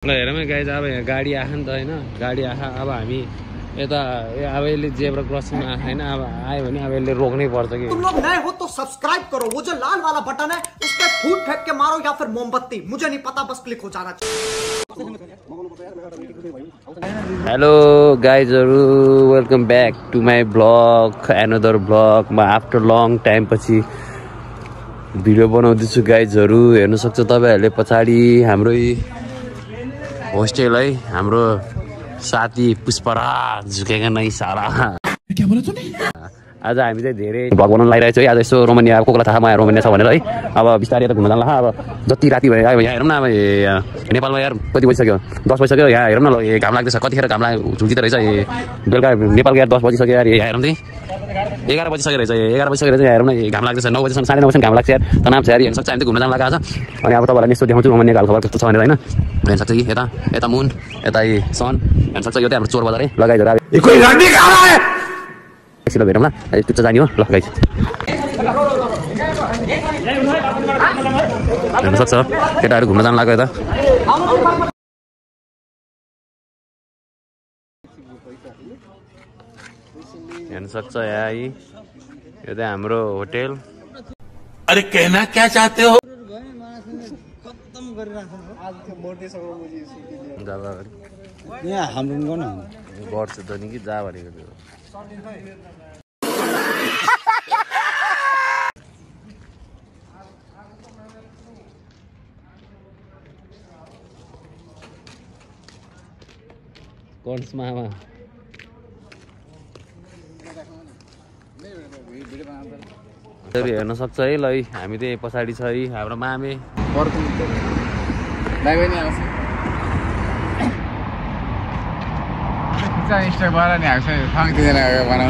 ल हेरौँ गाइज अब यहाँ गाडी आयो नि त होइन गाडी आयो अब हामी यता अब यसले जेब्रा क्रसिङमा आयो होइन अब आयो भने अब यसले रोक्नै पर्छ कि तुम लोग नए हो तो सब्सक्राइब करो वो जो लाल वाला बटन है उस पर फूट फेंक के मारो या फिर मोमबत्ती मुझे नहीं पता बस क्लिक हो जाना चाहिए। हेलो गाइजहरू welcome back to my blog another ब्लगमा आफ्टर लङ टाइम पछि भिडियो बनाउँदैछु गाइजहरू हेर्न सक्छ तपाईँहरूले पछाडि हाम्रो होस्टेल है हाम्रो साथी पुष्पराज झुकेका नै सारा आज हामी चाहिँ धेरै भ्लग बनाउन लागिरहेको छु है। आज यसो रोमानिया को कोलाई थाहा म रोमानिया छ भनेर है अब बिस्तारै यता घुम्न जान्ला अब जति राति भयो यहाँ हेरौँ न अब नेपालमा यार कति बजिसक्यो 10 बजिसक्यो यहाँ हेरौँ न ल घाम लाग्दैछ कतिखेर घाम झुल्किँदो रहेछ बेलुका नेपालको यार 10 बजिसक्यो यार यहाँ हेरौँ त 11 बजिसक्यो रहेछ 11 बजिसक्यो रहेछ यहाँ हेरौँ न घाम लाग्दैछ 9 बजीसम्म 9:30 बजीसम्म घाम लाग्छ यार तनाव छ यार हेर्न सक्छ हामी त घुम्न जान लगाएको छ अनि अब तपाईँहरूलाई यस्तो देखाउँछु रोमानियाको हालखबर कस्तो छ भनेर होइन हेर्न सक्छ कि यता यता मुन यता सन हेर्न सक्छ यो चाहिँ हाम्रो चोर बजार है लगाइदिएर एकछिन भेटौँ ल त्यो चाहिँ जाने हो ल गाइस हेर्न सक्छ केटाहरू घुम्न जान लाग्यो यता हेर्न सक्छ यहाँ यो चाहिँ हाम्रो होटेल। अरे कहना क्या चाहते हो हाम्रो गर्छ त नि कि जा भनेको त्यो कन्स मामा हेर्न सक्छ है ल हामी चाहिँ पछाडि छ है हाम्रो मामे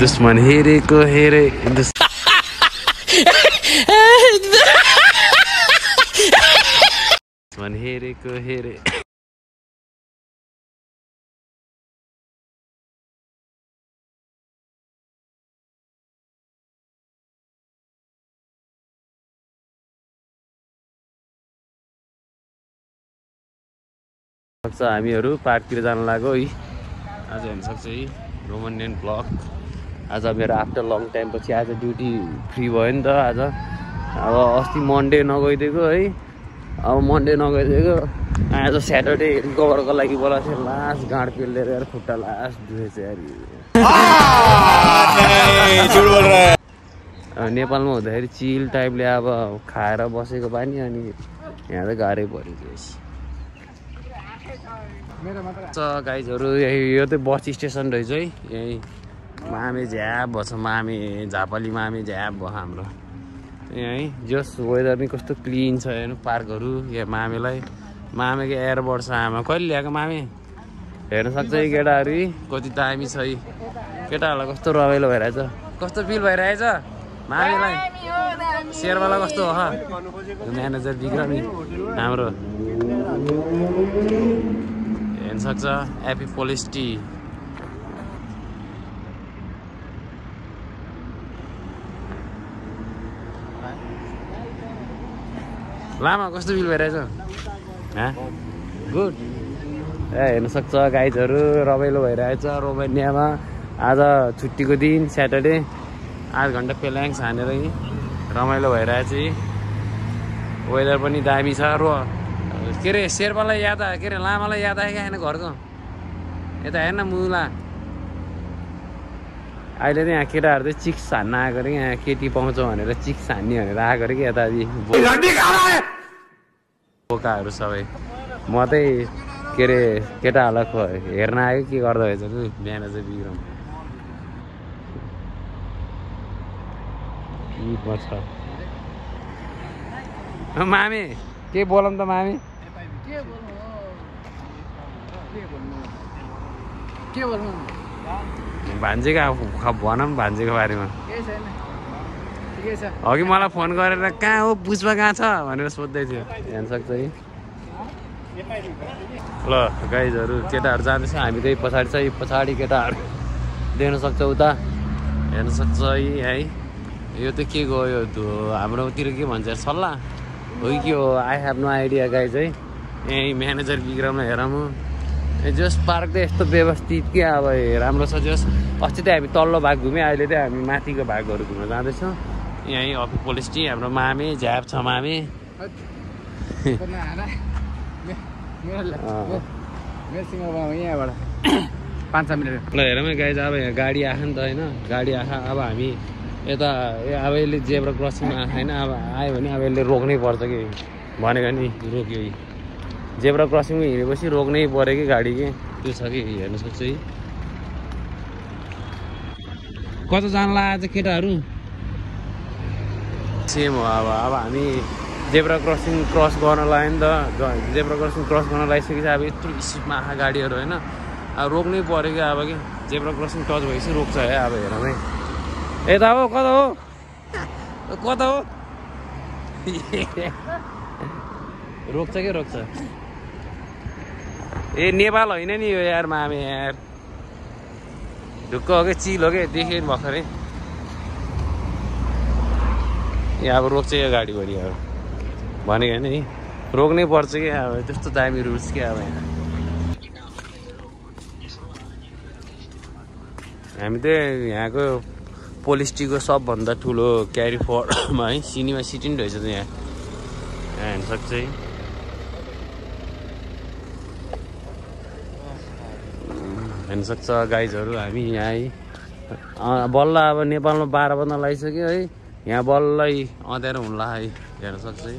दुश्मन हेरेको हेरे दुश्मन हेरेको हेरे सक्छ हामीहरू पार्कतिर जान लाग्यो है आज हेर्न सक्छ है रोमानियन ब्लग आज मेरो आफ्टर लङ टाइम पछि आज ड्युटी फ्री भयो नि त आज अब अस्ति मन्डे नगइदिएको है अब मन्डे नगइदिएको आज स्याटरडे रिकभरको लागि बोलाएको थियो लास्ट गाँड पेलेर यार खुट्टा लास्ट दुखेछ यार नेपालमा हुँदाखेरि चिल टाइपले अब खाएर बसेको बानी अनि यहाँ त गाह्रै पऱ्यो गाइजहरू यो चाहिँ बस स्टेसन रहेछ है यहीँ मामे झ्याप भएछ मामे झापाली मामे झ्याप भयो हाम्रो यहीँ जस वेदर पनि कस्तो क्लिन छ हेर्नु पार्कहरू यहाँ मामेलाई मामेको एयरबड छ आमा कहिले ल्याएको मामे हेर्न सक्छ है केटाहरू कति दामी छ है केटाहरूलाई कस्तो रमाइलो भइरहेछ कस्तो फिल भइरहेछ मामेलाई शेरवाला कस्तो हो म्यानेजर विक्रमी हाम्रो हेर्न सक्छ एपी पोलिस टी लामा कस्तो फिल भइरहेछ गुड हेर्न सक्छ गाइजहरू रमाइलो भइरहेछ रोमानियामा आज छुट्टीको दिन स्याटरडे 8 घन्टा पेलाङ हानेर रमाइलो भइरहेछ वेदर पनि दामी छ के अरे शेर्पालाई याद आयो के अरे लामालाई याद आयो क्या होइन घरको यता हेर्न मुला अहिले चाहिँ यहाँ केटाहरू चाहिँ चिक्स हान्न आएको अरे यहाँ केटी पाउँछ भनेर चिक्स हान्ने भनेर आएको अरे कि यता बोकाहरू सबै म चाहिँ के अरे केटाहरूलाई हेर्न आयो के गर्दो रहेछ बिहान चाहिँ बिग्रम मामे के बोलौँ त मामे के बोल्नु भान्जीको भनौँ भान्जीको बारेमा अघि मलाई फोन गरेर कहाँ हो पुष्पा कहाँ छ भनेर सोध्दै थियो हेर्न सक्छ है ल गाइजहरू केटाहरू जाँदैछ हामी चाहिँ पछाडि छ पछाडि केटाहरू देख्न सक्छ उता हेर्न सक्छ है यो त के गयो हाम्रोतिर के भन्छ सल्लाह हो कि के हो I have no idea guys है यहीँ म्यानेजर विक्रमलाई हेरौँ म जस पार्क त यस्तो व्यवस्थित के अब राम्रो छ जस अस्ति त हामी तल्लो भाग घुम्यौँ अहिले त हामी माथिको भागहरू घुम्न जाँदैछौँ यहीँ अफिस पोलिस टी हाम्रो मामे झ्याप छ मामे यहाँबाट 5 मिनट ल हेरौँ है गाइज अब यहाँ गाडी आयो नि त होइन गाडी आयो अब हामी यता अब यसले जेब्रा क्रसिङमा आएको होइन अब आयो भने अब यसले रोक्नै पर्छ कि भनेको नि रोक्यो जेब्रा क्रसिङमा हिँडेपछि रोक्नै पऱ्यो कि गाडी कि त्यो छ कि हेर्न सक्छु है कता जान लाग्यो चाहिँ केटाहरू सेम हो अब हामी जेब्रा क्रसिङ क्रस गर्न लाग्यो नि त जेब्रा क्रसिङ क्रस गर्न लागिसकेपछि अब यत्रो स्पिडमा आँखा गाडीहरू होइन अब रोक्नै पऱ्यो कि अब कि जेब्रा क्रसिङ टच भएपछि रोक्छ है अब हेरौँ है यता हो कता हो कता हो रोक्छ कि रोक्छ ए नेपाल होइन नि यो यार मामे यार ढुक्क हो कि चिल हो कि देखेँ भर्खरै यहाँ अब रोक्छ यो गाडी बढी अब भनेको होइन नि रोक्नै पर्छ कि अब त्यस्तो दामी रुल्स क्या अब यहाँ हामी त यहाँको पोलिस टीको सबभन्दा ठुलो क्यारी फरमा है सिनेमा सिटिङ रहेछ त यहाँ हेर्न सक्छ है हेर्न सक्छ गाइजहरू हामी यहाँ है बल्ल अब नेपालमा 12 बज्न लागिसक्यो है यहाँ बल्लै अँध्यारो हुन्ला है हेर्न सक्छ है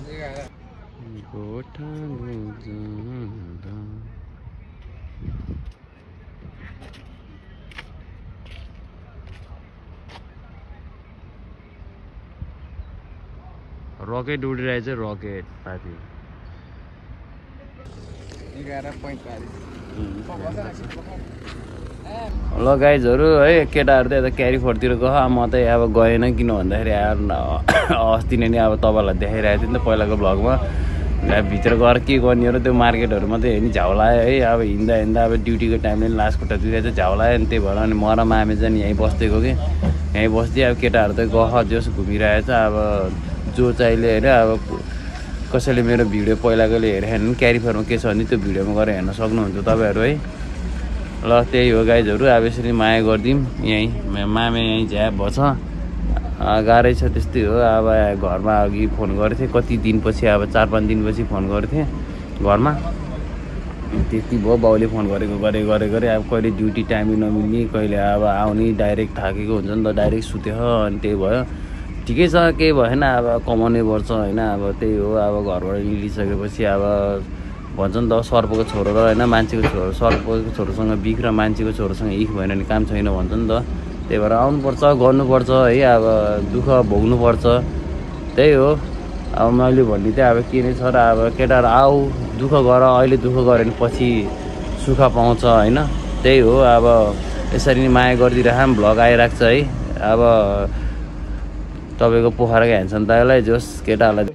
रकेट उडिरहेछ रकेट साथी 11:45 ल गाइजहरू है केटाहरू त यता क्यारी फोरतिर गयो म त अब गएन किन भन्दाखेरि अस्ति नै अब तपाईँहरूलाई देखाइरहेको थिएँ नि त पहिलाको भ्लगमा भित्र गएर के गर्ने हो र त्यो मार्केटहरू मात्रै हेर्ने झ्याउलायो है अब हिँड्दा हिँड्दा अब ड्युटीको टाइमले लास्ट खुट्टा दुइरहेको चाहिँ झ्याउलायो अनि त्यही भएर अनि म र मामे चाहिँ यहीँ बस्दिएको कि यहीँ बस्दै अब केटाहरू त गह जोस घुमिरहेछ अब जो चाहिँले होइन अब कसैले मेरो भिडियो पहिलाकोले हेरेर भने क्यारी फरमा के छ भने त्यो भिडियोमा गएर हेर्न सक्नुहुन्छ तपाईँहरू है ल त्यही हो गाइजहरू अब यसरी माया गरिदिउँ यहीँ मामे यहीँ झ्याप भएछ गाह्रै छ त्यस्तै हो अब घरमा अघि फोन गरेको थिएँ कति दिनपछि अब 4-5 दिनपछि फोन गरेको थिएँ घरमा त्यति भयो बाउले फोन गरेको गरे अब कहिले ड्युटी टाइममै नमिल्ने कहिले अब आउने डाइरेक्ट थाकेको हुन्छ नि त डाइरेक्ट सुत्यो अनि त्यही भयो ठिकै छ केही भएन अब कमाउनै पर्छ होइन अब त्यही हो अब घरबाट निस्किसकेपछि अब भन्छ नि त सर्पको छोरो र होइन मान्छेको छोरो सर्पको छोरोसँग बिख र मान्छेको छोरोसँग इख भएन भने काम छैन भन्छ नि त त्यही भएर आउनुपर्छ गर्नुपर्छ है अब दुःख भोग्नुपर्छ त्यही हो अब मैले भन्ने चाहिँ अब के नै छ र अब केटाहरू आऊ दुःख गर अहिले दुःख गऱ्यो भने पछि सुख पाउँछ होइन त्यही हो अब यसरी नै माया गरिदिइराख भ्लग आइरहेको छ है अब तपाईँको पोखराको ह्यान्डसम दाइलाई जोस् केटाहरूलाई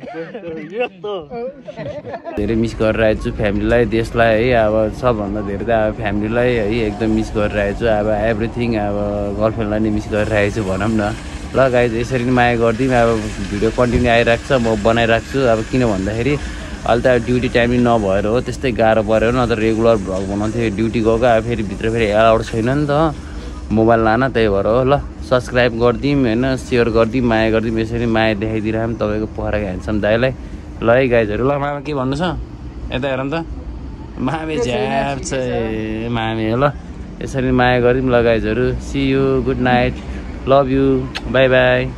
धेरै मिस गरिरहेको छु फ्यामिलीलाई देशलाई है अब सबभन्दा धेरै त अब फ्यामिलीलाई है एकदम मिस गरिरहेको छु अब एभ्रिथिङ अब गर्लफ्रेन्डलाई नै मिस गरिरहेको छु भनौँ न ल गाइज यसरी नै माया गरिदिउँ अब भिडियो कन्टिन्यू आइरहेको छ म बनाइरहेको छु अब किन भन्दाखेरि अहिले त अब ड्युटी टाइमिङ नभएर हो त्यस्तै गाह्रो पऱ्यो न त रेगुलर भ्लग बनाउँथेँ ड्युटी गएको अब फेरि भित्र फेरि एलाउड छैन नि त मोबाइल लान त्यही भएर हो ल सब्सक्राइब गरिदिउँ होइन सेयर गरिदिउँ माया गरिदिउँ यसरी माया देखाइदिइरहौँ तपाईँको पोखराको ह्यान्डसम दाइलाई ल है गाइजहरू ल मामा के भन्नु छ यता हेरौँ त मामे झ्याप छ मामे ल यसरी माया गरिदिउँ ल गाइजहरू see you good night love you bye by